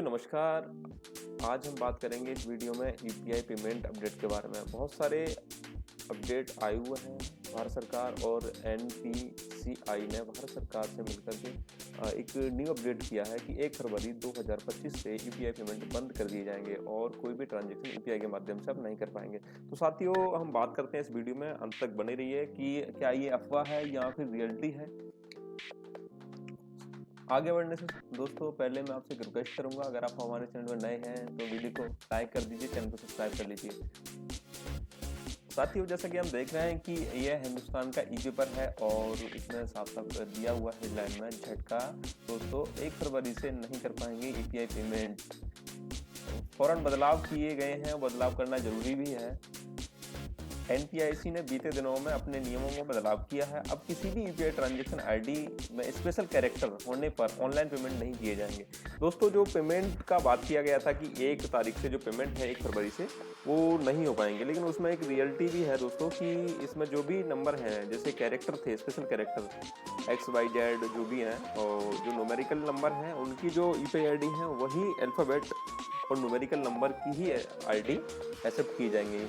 नमस्कार। आज हम बात करेंगे इस वीडियो में यूपीआई पेमेंट अपडेट के बारे में। बहुत सारे अपडेट आए हुए हैं। भारत सरकार और एनपीसीआई ने भारत सरकार से मिलकर के एक न्यू अपडेट किया है कि 1 फरवरी 2025 से यूपीआई पेमेंट बंद कर दिए जाएंगे और कोई भी ट्रांजैक्शन यूपीआई के माध्यम से अब नहीं कर पाएंगे। तो साथियों, हम बात करते हैं इस वीडियो में, अंत तक बने रहिए कि क्या ये अफवाह है या फिर रियलिटी है। आगे बढ़ने से दोस्तों पहले मैं आपसे रिक्वेस्ट करूंगा, अगर आप हमारे चैनल में नए हैं तो वीडियो को लाइक कर दीजिए, चैनल को सब्सक्राइब कर लीजिए। साथियों, जैसा कि हम देख रहे हैं कि यह हिंदुस्तान का ई-पेपर है और इसमें साफ साफ दिया हुआ हेडलाइन में झटका दोस्तों, 1 फरवरी से नहीं कर पाएंगे यूपीआई पेमेंट। फौरन बदलाव किए गए हैं, बदलाव करना जरूरी भी है। एनपीआईसी ने बीते दिनों में अपने नियमों में बदलाव किया है। अब किसी भी यूपीआई ट्रांजैक्शन आईडी में स्पेशल कैरेक्टर होने पर ऑनलाइन पेमेंट नहीं किए जाएंगे। दोस्तों, जो पेमेंट का बात किया गया था कि 1 तारीख से जो पेमेंट है 1 फरवरी से, वो नहीं हो पाएंगे, लेकिन उसमें एक रियलिटी भी है दोस्तों कि इसमें जो भी नंबर हैं, जैसे कैरेक्टर थे, स्पेशल कैरेक्टर XYZ जो भी हैं, और जो न्यूमेरिकल नंबर हैं, उनकी जो यूपीआई आईडी है वही अल्फ़ाबेट और न्यूमेरिकल नंबर की ही आईडी एक्सेप्ट की जाएंगी।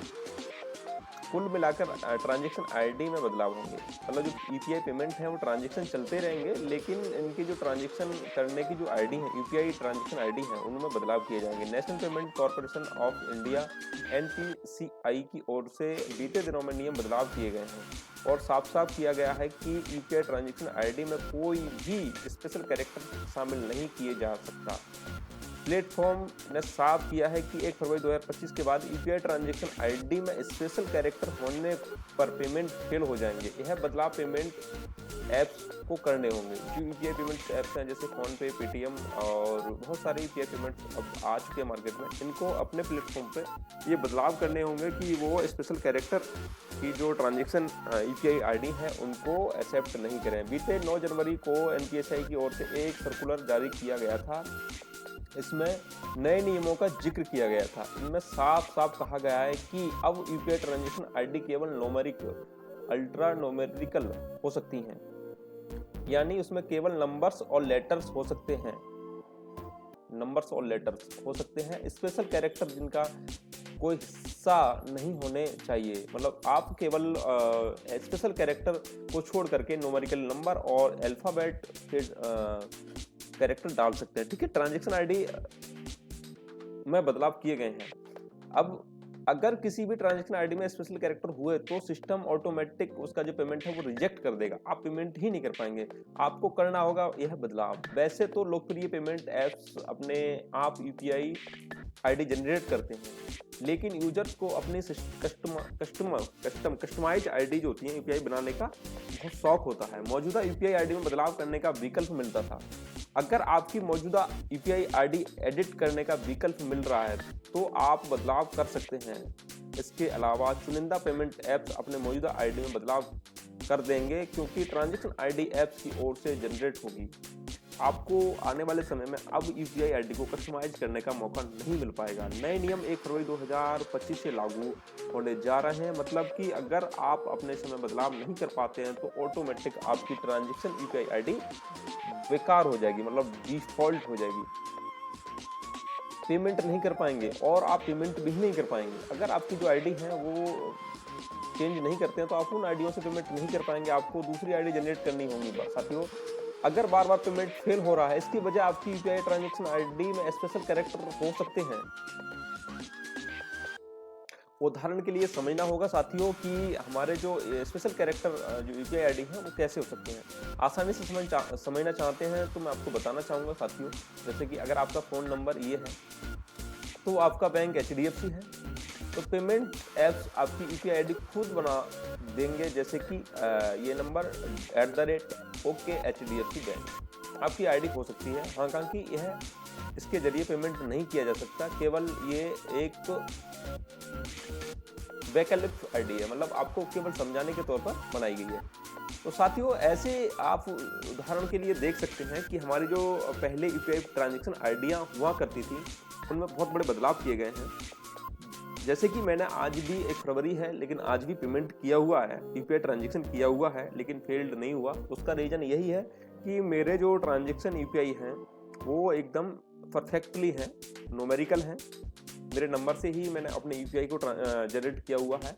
कुल मिलाकर ट्रांजैक्शन आईडी में बदलाव होंगे। मतलब जो यूपीआई पेमेंट है वो ट्रांजैक्शन चलते रहेंगे, लेकिन इनकी जो ट्रांजैक्शन करने की जो आईडी है, यूपीआई ट्रांजैक्शन आईडी है, उनमें बदलाव किए जाएंगे। National payment corporation of India NPCI की ओर से बीते दिनों में नियम बदलाव किए गए हैं और साफ साफ किया गया है कि यूपीआई ट्रांजैक्शन आईडी में कोई भी स्पेशल कैरेक्टर शामिल नहीं किए जा सकता। प्लेटफॉर्म ने साफ किया है कि 1 फरवरी 2025 के बाद यूपीआई ट्रांजैक्शन आईडी में स्पेशल कैरेक्टर होने पर पेमेंट फेल हो जाएंगे। यह बदलाव पेमेंट ऐप्स को करने होंगे। जो यूपीआई पेमेंट ऐप्स हैं जैसे फोनपे, पेटीएम और बहुत सारे यूपीआई पेमेंट अब आ चुके हैं मार्केट में, इनको अपने प्लेटफॉर्म पे ये बदलाव करने होंगे कि वो स्पेशल कैरेक्टर की जो ट्रांजैक्शन यूपीआई आईडी है उनको एक्सेप्ट नहीं करें। बीते 9 जनवरी को एनपीसीआई की ओर से एक सर्कुलर जारी किया गया था। इसमें नए नियमों का जिक्र किया गया था। इनमें साफ साफ कहा गया है कि अब यूपीआई ट्रांजैक्शन आईडी केवल न्यूमेरिक, अल्ट्रा न्यूमेरिकल हो सकती हैं, यानी उसमें केवल नंबर्स और लेटर्स हो सकते हैं। नंबर्स और लेटर्स हो सकते हैं, स्पेशल कैरेक्टर जिनका कोई हिस्सा नहीं होने चाहिए। मतलब आप केवल स्पेशल कैरेक्टर को छोड़ करके न्यूमेरिकल नंबर और अल्फाबेट के कैरेक्टर डाल सकते हैं। ठीक है, ट्रांजैक्शन आईडी में बदलाव किए गए हैं। अब अगर किसी भी ट्रांजैक्शन आईडी में स्पेशल कैरेक्टर हुए तो सिस्टम ऑटोमेटिक उसका जो पेमेंट है वो रिजेक्ट कर देगा। आप पेमेंट ही नहीं कर पाएंगे, आपको करना होगा यह बदलाव। वैसे तो लोकप्रिय पेमेंट ऐप्स अपने आप यूपीआई आईडी जनरेट करते हैं, लेकिन यूजर्स को अपनी कस्टमाइज आईडी जो होती है यूपीआई बनाने का बहुत शौक होता है। मौजूदा यूपीआई आईडी में बदलाव करने का विकल्प मिलता था। अगर आपकी मौजूदा यूपीआई आईडी एडिट करने का विकल्प मिल रहा है तो आप बदलाव कर सकते हैं। इसके अलावा चुनिंदा पेमेंट ऐप्स अपने मौजूदा आईडी में बदलाव कर देंगे क्योंकि ट्रांजैक्शन आईडी ऐप्स की ओर से जनरेट होगी। आपको आने वाले समय में अब यूपीआई आईडी को कस्टमाइज करने का मौका नहीं मिल पाएगा। नए नियम 1 फरवरी 2025 से लागू होने जा रहे हैं। मतलब कि अगर आप अपने समय बदलाव नहीं कर पाते हैं तो ऑटोमेटिक आपकी ट्रांजैक्शन यूपीआई आईडी बेकार हो जाएगी, मतलब डिफॉल्ट हो जाएगी। पेमेंट नहीं कर पाएंगे और आप पेमेंट भी नहीं कर पाएंगे। अगर आपकी जो आईडी है वो चेंज नहीं करते हैं तो आप उन आईडियों से पेमेंट नहीं कर पाएंगे, आपको दूसरी आईडी जनरेट करनी होगी। साथियों, अगर बार बार पेमेंट फेल हो रहा है, इसकी वजह आपकी यूपीआई ट्रांजैक्शन आईडी में स्पेशल कैरेक्टर हो सकते हैं। उदाहरण के लिए समझना होगा साथियों कि हमारे जो स्पेशल कैरेक्टर जो यूपीआई आईडी है वो कैसे हो सकते हैं। आसानी से समझना चाहते हैं तो मैं आपको बताना चाहूँगा साथियों। जैसे कि अगर आपका फ़ोन नंबर ये है तो आपका बैंक HDFC है, तो पेमेंट ऐप्स आपकी यूपीआई आईडी खुद बना देंगे। जैसे कि ये नंबर @OK HDFC बैंक आपकी आईडी हो सकती है। हालांकि यह इसके जरिए पेमेंट नहीं किया जा सकता, केवल ये एक वैकल्पिक आईडी है, मतलब आपको केवल समझाने के तौर पर बनाई गई है। तो साथियों, ऐसे आप उदाहरण के लिए देख सकते हैं कि हमारी जो पहले यूपीआई ट्रांजैक्शन आईडियाँ हुआ करती थी उनमें बहुत बड़े बदलाव किए गए हैं। जैसे कि मैंने आज भी 1 फरवरी है लेकिन आज भी पेमेंट किया हुआ है, यूपीआई ट्रांजैक्शन किया हुआ है लेकिन फेल्ड नहीं हुआ। उसका रीज़न यही है कि मेरे जो ट्रांजैक्शन यूपीआई हैं वो एकदम परफेक्टली हैं, न्यूमेरिकल हैं। मेरे नंबर से ही मैंने अपने यूपीआई को जनरेट किया हुआ है।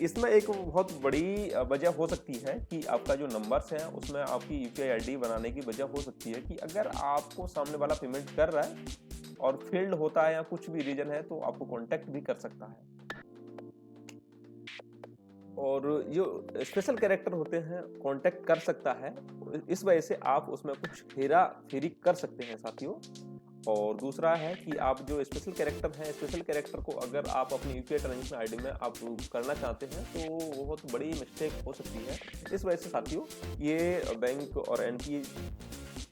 इसमें एक बहुत बड़ी वजह हो सकती है कि आपका जो नंबर्स है उसमें आपकी यूपीआई आईडी बनाने की वजह हो सकती है कि अगर आपको सामने वाला पेमेंट कर रहा है और फेल्ड होता है या कुछ भी रीजन है तो आपको कांटेक्ट भी कर सकता है। और जो स्पेशल कैरेक्टर होते हैं कांटेक्ट कर सकता है, इस वजह से आप उसमें कुछ हेरा फेरी कर सकते हैं साथियों। और दूसरा है कि आप जो स्पेशल कैरेक्टर हैं, स्पेशल कैरेक्टर को अगर आप अपनी यूपीआई ट्रांजेक्शन आईडी में आप करना चाहते हैं तो बहुत बड़ी मिस्टेक हो सकती है। इस वजह से साथियों ये बैंक और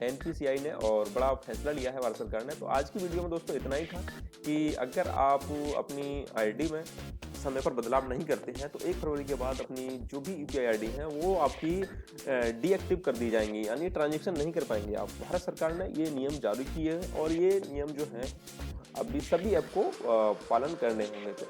एनपीसीआई ने और बड़ा फैसला लिया है भारत सरकार ने। तो आज की वीडियो में दोस्तों इतना ही था कि अगर आप अपनी आईडी में समय पर बदलाव नहीं करते हैं तो 1 फरवरी के बाद अपनी जो भी यूपीआई आईडी है वो आपकी डीएक्टिव कर दी जाएंगी, यानी ट्रांजैक्शन नहीं कर पाएंगे आप। भारत सरकार ने ये नियम जारी किए हैं और ये नियम जो है अभी सभी ऐप को पालन करने होंगे। तो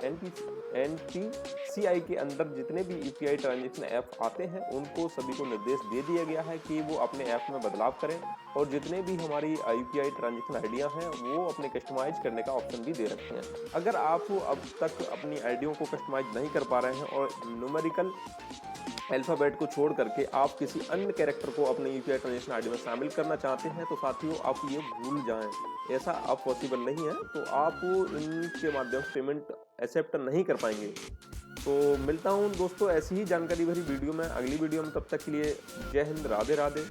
एनपीसीआई के अंदर जितने भी यूपीआई ट्रांजैक्शन ऐप आते हैं उनको सभी को निर्देश दे दिया गया है कि वो अपने ऐप में बदलाव करें और जितने भी हमारी यूपीआई ट्रांजैक्शन आइडिया हैं वो अपने कस्टमाइज करने का ऑप्शन भी दे रखे हैं। अगर आप अब तक अपनी आइडियों को कस्टमाइज नहीं कर पा रहे हैं और न्यूमेरिकल अल्फ़ाबेट को छोड़ करके आप किसी अन्य कैरेक्टर को अपने यूपीआई ट्रांजैक्शन आईडी में शामिल करना चाहते हैं तो साथियों आप ये भूल जाएं, ऐसा अब पॉसिबल नहीं है। तो आप इनके माध्यम से पेमेंट एक्सेप्ट नहीं कर पाएंगे। तो मिलता हूं दोस्तों ऐसी ही जानकारी भरी वीडियो में अगली वीडियो में, तब तक के लिए जय हिंद, राधे राधे।